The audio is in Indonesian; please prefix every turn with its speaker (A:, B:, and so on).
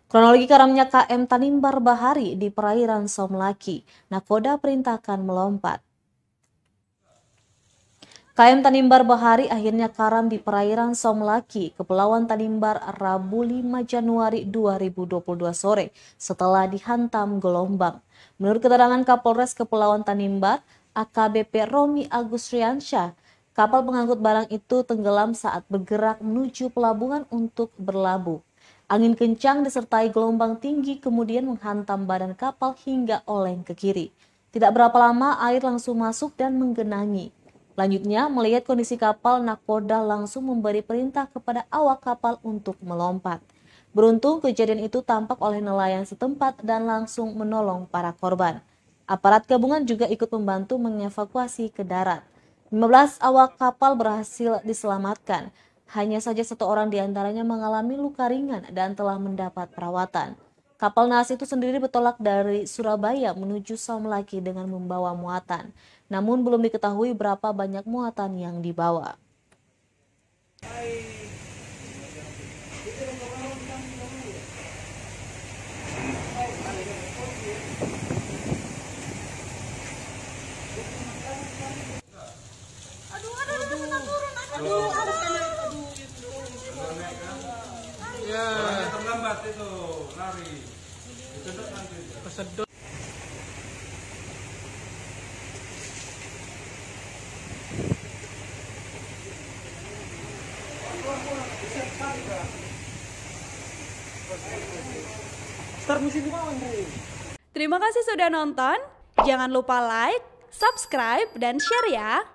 A: Kronologi karamnya KM Tanimbar Bahari di perairan Somlaki, nakoda perintahkan melompat. KM Tanimbar Bahari akhirnya karam di perairan Somlaki, Kepulauan Tanimbar, Rabu 5 Januari 2022 sore setelah dihantam gelombang. Menurut keterangan Kapolres Kepulauan Tanimbar, AKBP Romi Agusriansyah, kapal pengangkut barang itu tenggelam saat bergerak menuju pelabuhan untuk berlabuh. Angin kencang disertai gelombang tinggi kemudian menghantam badan kapal hingga oleng ke kiri. Tidak berapa lama air langsung masuk dan menggenangi. Selanjutnya, melihat kondisi kapal, nakoda langsung memberi perintah kepada awak kapal untuk melompat. Beruntung kejadian itu tampak oleh nelayan setempat dan langsung menolong para korban. Aparat gabungan juga ikut membantu mengevakuasi ke darat. 15 awak kapal berhasil diselamatkan. Hanya saja satu orang diantaranya mengalami luka ringan dan telah mendapat perawatan. Kapal naas itu sendiri bertolak dari Surabaya menuju Somlaki dengan membawa muatan. Namun belum diketahui berapa banyak muatan yang dibawa.
B: Ya, terlambat itu lari. Kesedot nanti. Kesedot.
C: Terima kasih sudah nonton. Jangan lupa like, subscribe, dan share ya.